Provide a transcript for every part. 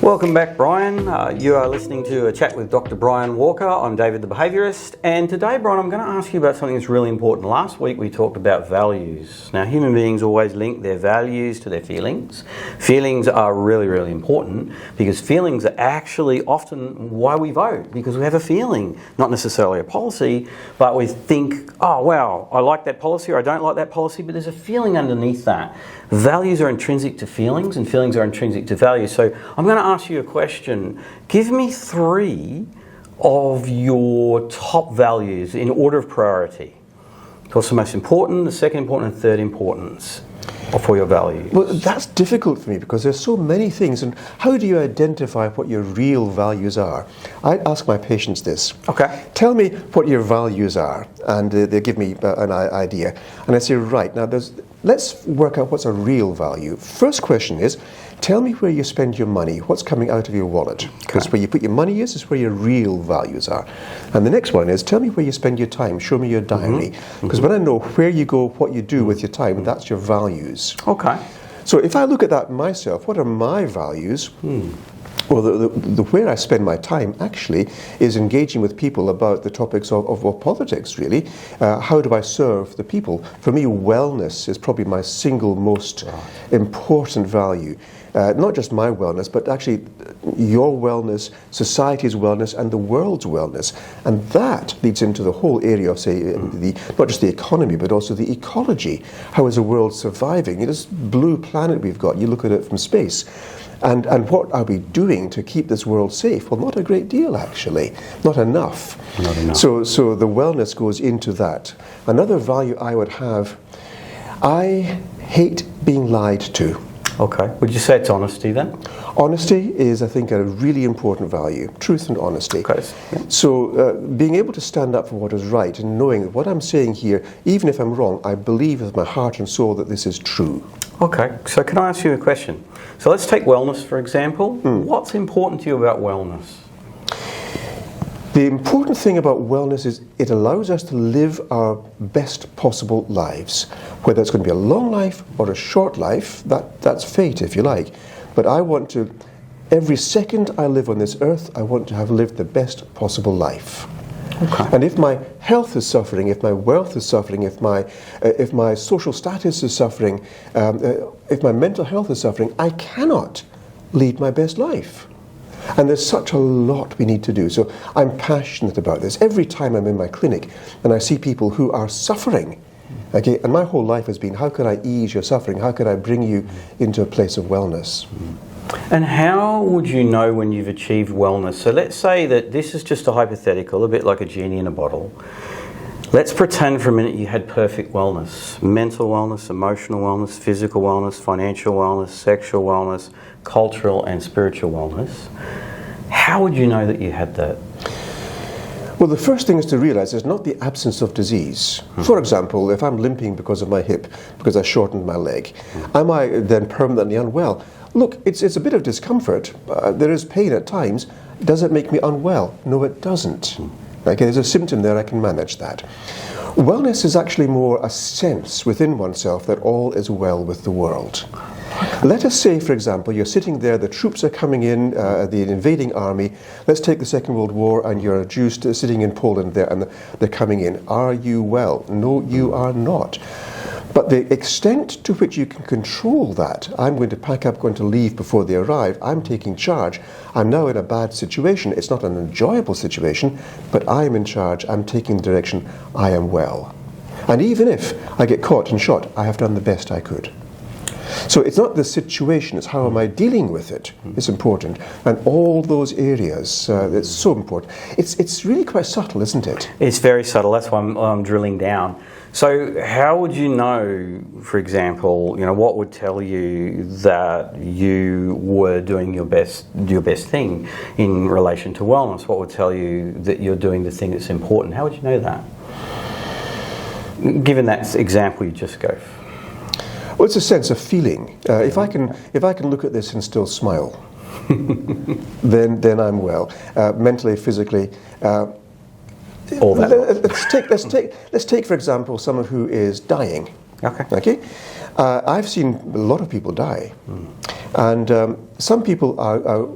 Welcome back, Brian. You are listening to a chat with Dr. Brian Walker. I'm David the Behaviorist, and today, Brian, I'm going to ask you about something that's really important. Last week we talked about values. Now, human beings always link their values to their feelings. Feelings are really, really important because feelings are actually often why we vote, because we have a feeling, not necessarily a policy, but we think, oh, wow, I like that policy or I don't like that policy, but there's a feeling underneath that. Values are intrinsic to feelings and feelings are intrinsic to values. So I'm going to ask you a question. Give me 3 of your top values in order of priority. What's the most important, the second important, and third importance for your values? Well, that's difficult for me because there's so many things. And how do you identify what your real values are? I ask my patients this. Okay. Tell me what your values are. And they give me an idea. And I say, right, now let's work out what's a real value. First question is, tell me where you spend your money. What's coming out of your wallet? Because where you put your money is where your real values are. And the next one is, tell me where you spend your time. Show me your diary. Because when I know where you go, what you do with your time, that's your values. Okay. So if I look at that myself, what are my values? Well, the where I spend my time actually is engaging with people about the topics of politics, really. How do I serve the people? For me, wellness is probably my single most important value. Not just my wellness, but actually your wellness, society's wellness, and the world's wellness. And that leads into the whole area of, say, not just the economy, but also the ecology. How is the world surviving? This blue planet we've got, you look at it from space. And what are we doing to keep this world safe? Well, not a great deal, actually. Not enough. Not enough. So the wellness goes into that. Another value I would have, I hate being lied to. Okay. Would you say it's honesty then? Honesty is, I think, a really important value. Truth and honesty. Okay. Yeah. So being able to stand up for what is right and knowing that what I'm saying here, even if I'm wrong, I believe with my heart and soul that this is true. Okay. So can I ask you a question? So let's take wellness, for example. What's important to you about wellness? The important thing about wellness is it allows us to live our best possible lives. Whether it's going to be a long life or a short life, that's fate, if you like. But I want to, every second I live on this earth, I want to have lived the best possible life. Okay. And if my health is suffering, if my wealth is suffering, if my social status is suffering, if my mental health is suffering, I cannot lead my best life. And there's such a lot we need to do. So I'm passionate about this. Every time I'm in my clinic and I see people who are suffering, okay, and my whole life has been, how can I ease your suffering? How can I bring you into a place of wellness? And how would you know when you've achieved wellness? So let's say that this is just a hypothetical, a bit like a genie in a bottle. Let's pretend for a minute you had perfect wellness. Mental wellness, emotional wellness, physical wellness, financial wellness, sexual wellness, cultural and spiritual wellness. How would you know that you had that? Well, the first thing is to realize there's not the absence of disease. For example, if I'm limping because of my hip, because I shortened my leg, am I then permanently unwell? Look, it's a bit of discomfort. There is pain at times. Does it make me unwell? No, it doesn't. Okay, there's a symptom there, I can manage that. Wellness is actually more a sense within oneself that all is well with the world. Let us say, for example, you're sitting there, the troops are coming in, the invading army. Let's take the Second World War and you're Jews sitting in Poland there and they're coming in. Are you well? No, you are not. But the extent to which you can control that, I'm going to pack up, going to leave before they arrive, I'm taking charge, I'm now in a bad situation. It's not an enjoyable situation, but I'm in charge, I'm taking the direction, I am well. And even if I get caught and shot, I have done the best I could. So it's not the situation, it's how am I dealing with it. It's important. And all those areas, it's so important. It's really quite subtle, isn't it? It's very subtle, that's why I'm drilling down. So how would you know, for example, what would tell you that you were doing your best thing in relation to wellness? What would tell you that you're doing the thing that's important? How would you know that? Given that example you just gave. Well, it's a sense of feeling. If I can look at this and still smile, then I'm well. Mentally, physically. All that. Let's take for example someone who is dying. Okay. I've seen a lot of people die, and some people are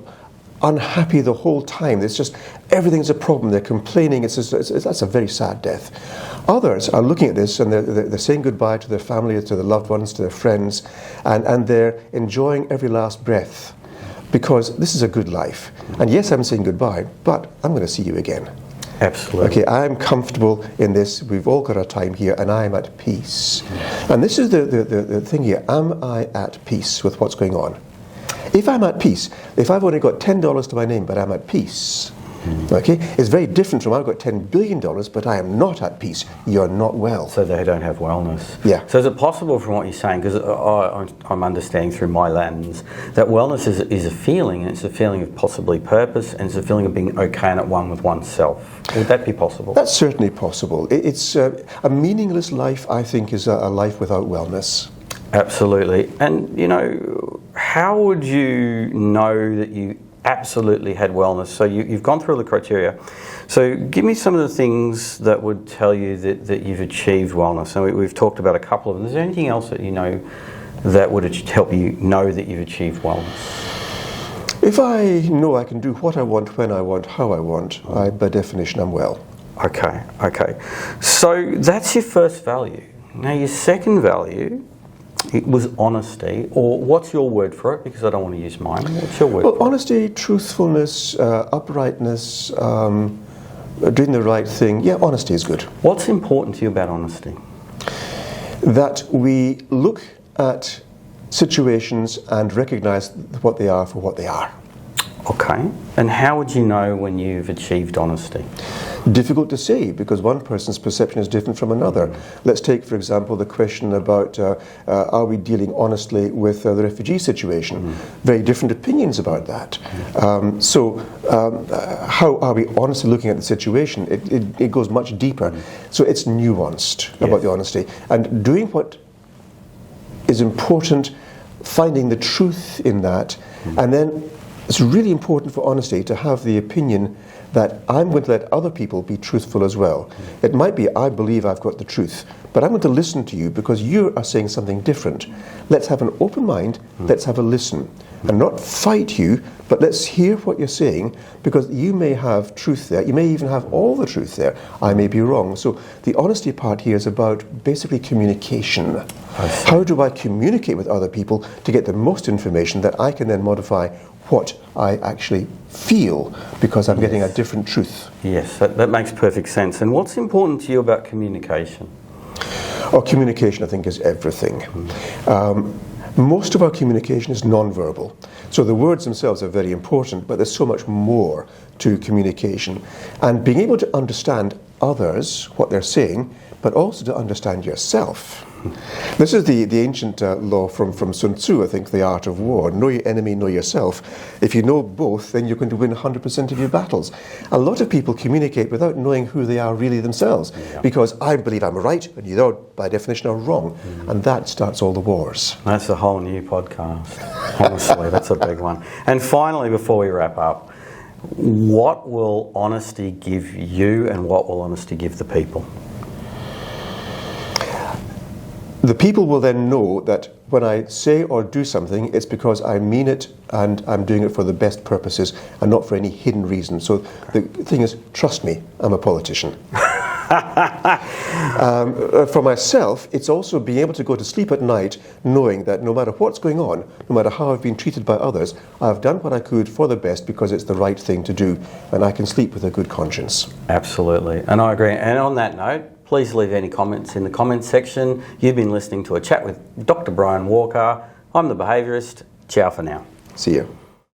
unhappy the whole time. It's just everything's a problem. They're complaining. That's a very sad death. Others are looking at this and they're saying goodbye to their family, to their loved ones, to their friends, and they're enjoying every last breath because this is a good life. And yes, I'm saying goodbye, but I'm going to see you again. Absolutely. Okay, I'm comfortable in this. We've all got our time here, and I'm at peace. And this is the thing here. Am I at peace with what's going on? If I'm at peace, if I've only got $10 to my name, but I'm at peace, okay, it's very different from I've got $10 billion, but I am not at peace. You're not well. So they don't have wellness. Yeah. So is it possible from what you're saying, because I'm understanding through my lens, that wellness is a feeling, and it's a feeling of possibly purpose, and it's a feeling of being okay and at one with oneself. Would that be possible? That's certainly possible. It's a meaningless life, I think, is a life without wellness. Absolutely. And, you know, how would you know that you absolutely had wellness? So you've gone through all the criteria. So give me some of the things that would tell you that you've achieved wellness. And we've talked about a couple of them. Is there anything else that you know that would help you know that you've achieved wellness? If I know I can do what I want, when I want, how I want, by definition, I'm well. Okay. So that's your first value. Now your second value, it was honesty, or what's your word for it? Because I don't want to use mine. What's your word for it? Honesty, truthfulness, uprightness, doing the right thing. Yeah, honesty is good. What's important to you about honesty? That we look at situations and recognise what they are for what they are. Okay. And how would you know when you've achieved honesty? Difficult to say, because one person's perception is different from another. Let's take, for example, the question about are we dealing honestly with the refugee situation? Very different opinions about that. How are we honestly looking at the situation? It goes much deeper. So it's nuanced about the honesty. And doing what is important, finding the truth in that, and then it's really important for honesty to have the opinion that I'm going to let other people be truthful as well. It might be I believe I've got the truth, but I'm going to listen to you because you are saying something different. Let's have an open mind, let's have a listen. And not fight you, but let's hear what you're saying, because you may have truth there, you may even have all the truth there, I may be wrong. So the honesty part here is about basically communication. How do I communicate with other people to get the most information that I can then modify what I actually feel, because I'm getting a different truth. Yes, that makes perfect sense. And what's important to you about communication? Communication, I think, is everything. Most of our communication is non-verbal. So the words themselves are very important, but there's so much more to communication. And being able to understand others, what they're saying, but also to understand yourself. This is the ancient law from Sun Tzu, I think, the art of war. Know your enemy, know yourself. If you know both, then you're going to win 100% of your battles. A lot of people communicate without knowing who they are really themselves, because I believe I'm right, and you, by definition, are wrong. And that starts all the wars. That's a whole new podcast. Honestly, that's a big one. And finally, before we wrap up, what will honesty give you, and what will honesty give the people? The people will then know that when I say or do something, it's because I mean it and I'm doing it for the best purposes and not for any hidden reason. So the thing is, trust me, I'm a politician. For myself, it's also being able to go to sleep at night knowing that no matter what's going on, no matter how I've been treated by others, I've done what I could for the best because it's the right thing to do, and I can sleep with a good conscience. Absolutely, and I agree. And on that note, please leave any comments in the comments section. You've been listening to a chat with Dr. Brian Walker. I'm the Behaviorist. Ciao for now. See you.